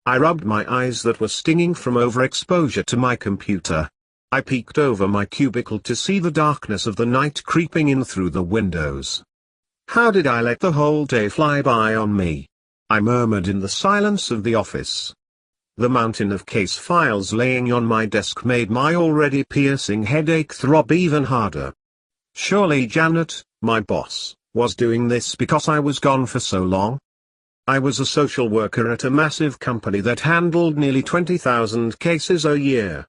I rubbed my eyes that were stinging from overexposure to my computer. I peeked over my cubicle to see the darkness of the night creeping in through the windows. How did I let the whole day fly by on me? I murmured in the silence of the office. The mountain of case files laying on my desk made my already piercing headache throb even harder. Surely Janet, my boss, was doing this because I was gone for so long? I was a social worker at a massive company that handled nearly 20,000 cases a year.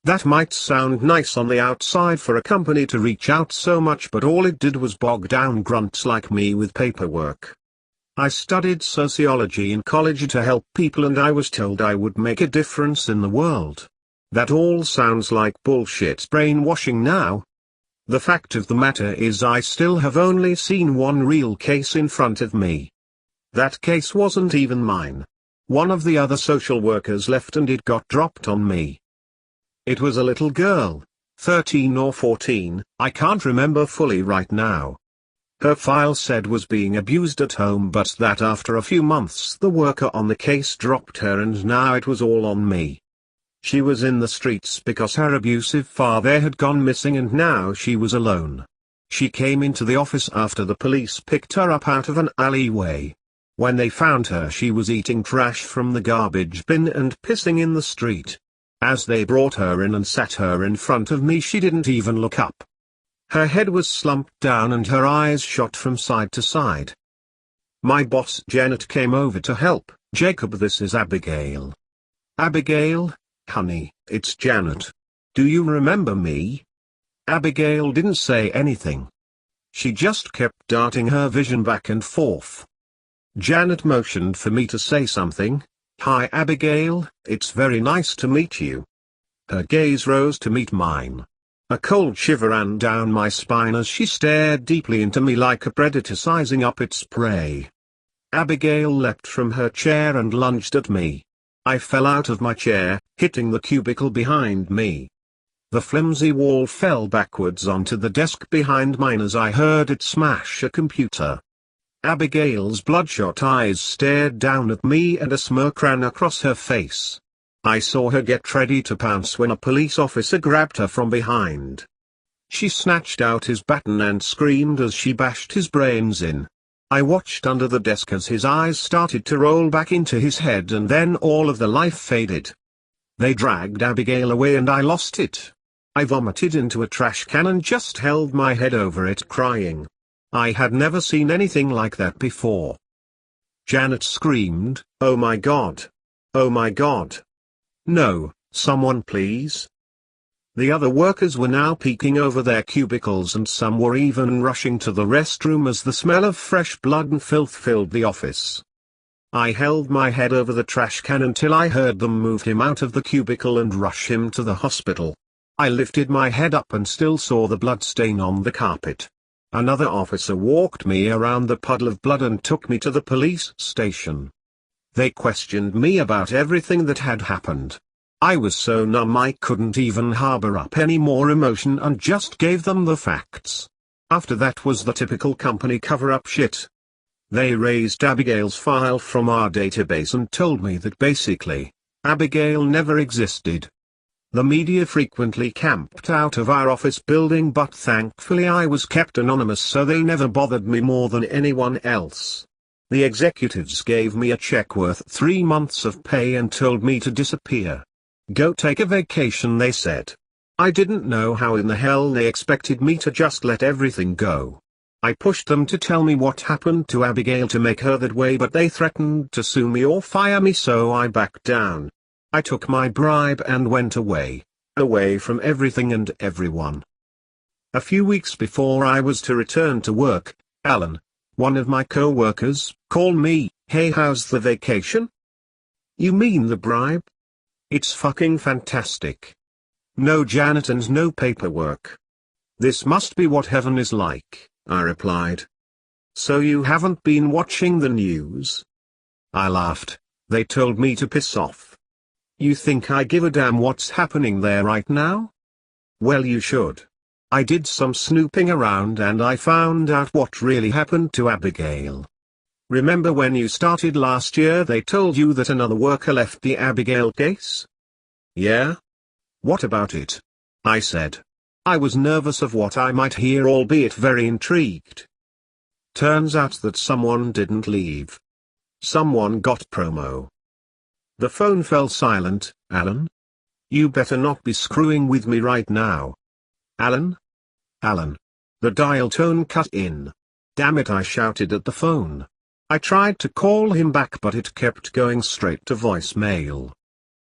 That might sound nice on the outside for a company to reach out so much, but all it did was bog down grunts like me with paperwork. I studied sociology in college to help people, and I was told I would make a difference in the world. That all sounds like bullshit brainwashing now. The fact of the matter is I still have only seen one real case in front of me. That case wasn't even mine. One of the other social workers left and it got dropped on me. It was a little girl, 13 or 14, I can't remember fully right now. Her file said was being abused at home, but that after a few months the worker on the case dropped her and now it was all on me. She was in the streets because her abusive father had gone missing and now she was alone. She came into the office after the police picked her up out of an alleyway. When they found her, she was eating trash from the garbage bin and pissing in the street. As they brought her in and sat her in front of me, she didn't even look up. Her head was slumped down and her eyes shot from side to side. My boss Janet came over to help. Jacob, this is Abigail. Abigail, honey, it's Janet. Do you remember me? Abigail didn't say anything. She just kept darting her vision back and forth. Janet motioned for me to say something. Hi Abigail, it's very nice to meet you. Her gaze rose to meet mine. A cold shiver ran down my spine as she stared deeply into me like a predator sizing up its prey. Abigail leapt from her chair and lunged at me. I fell out of my chair, hitting the cubicle behind me. The flimsy wall fell backwards onto the desk behind mine as I heard it smash a computer. Abigail's bloodshot eyes stared down at me and a smirk ran across her face. I saw her get ready to pounce when a police officer grabbed her from behind. She snatched out his baton and screamed as she bashed his brains in. I watched under the desk as his eyes started to roll back into his head and then all of the life faded. They dragged Abigail away and I lost it. I vomited into a trash can and just held my head over it crying. I had never seen anything like that before. Janet screamed, "Oh my God! Oh my God! No, someone please!" The other workers were now peeking over their cubicles and some were even rushing to the restroom as the smell of fresh blood and filth filled the office. I held my head over the trash can until I heard them move him out of the cubicle and rush him to the hospital. I lifted my head up and still saw the blood stain on the carpet. Another officer walked me around the puddle of blood and took me to the police station. They questioned me about everything that had happened. I was so numb I couldn't even harbor up any more emotion and just gave them the facts. After that was the typical company cover-up shit. They raised Abigail's file from our database and told me that basically, Abigail never existed. The media frequently camped out of our office building, but thankfully I was kept anonymous so they never bothered me more than anyone else. The executives gave me a check worth 3 months of pay and told me to disappear. Go take a vacation, they said. I didn't know how in the hell they expected me to just let everything go. I pushed them to tell me what happened to Abigail to make her that way, but they threatened to sue me or fire me, so I backed down. I took my bribe and went away from everything and everyone. A few weeks before I was to return to work, Alan, one of my co-workers, called me. "Hey, how's the vacation?" "You mean the bribe? It's fucking fantastic. No Janet and no paperwork. This must be what heaven is like," I replied. "So you haven't been watching the news?" I laughed. They told me to piss off. You think I give a damn what's happening there right now? Well, you should. I did some snooping around and I found out what really happened to Abigail. Remember when you started last year they told you that another worker left the Abigail case? Yeah? What about it? I said. I was nervous of what I might hear, albeit very intrigued. Turns out that someone didn't leave. Someone got promo. The phone fell silent. Alan? You better not be screwing with me right now. Alan? Alan? The dial tone cut in. Damn it, I shouted at the phone. I tried to call him back but it kept going straight to voicemail.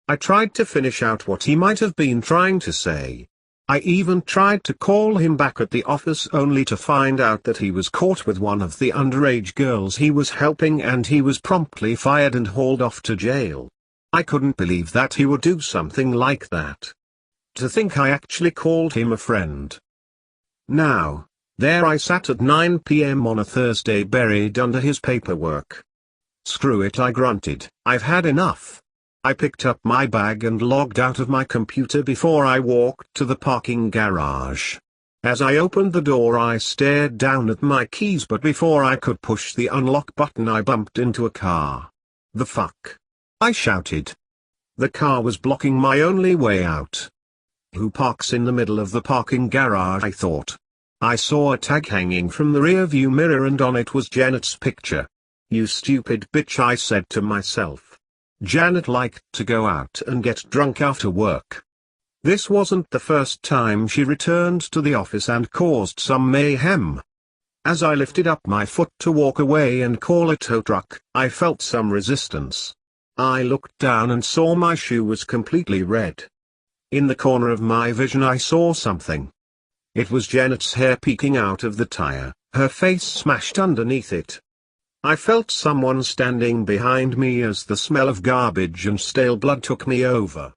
I tried to finish out what he might have been trying to say. I even tried to call him back at the office only to find out that he was caught with one of the underage girls he was helping and he was promptly fired and hauled off to jail. I couldn't believe that he would do something like that. To think I actually called him a friend. Now, there I sat at 9 p.m. on a Thursday buried under his paperwork. Screw it, I grunted. I've had enough. I picked up my bag and logged out of my computer before I walked to the parking garage. As I opened the door I stared down at my keys, but before I could push the unlock button I bumped into a car. The fuck? I shouted. The car was blocking my only way out. Who parks in the middle of the parking garage, I thought. I saw a tag hanging from the rearview mirror and on it was Janet's picture. You stupid bitch, I said to myself. Janet liked to go out and get drunk after work. This wasn't the first time she returned to the office and caused some mayhem. As I lifted up my foot to walk away and call a tow truck, I felt some resistance. I looked down and saw my shoe was completely red. In the corner of my vision I saw something. It was Janet's hair peeking out of the tire, her face smashed underneath it. I felt someone standing behind me as the smell of garbage and stale blood took me over.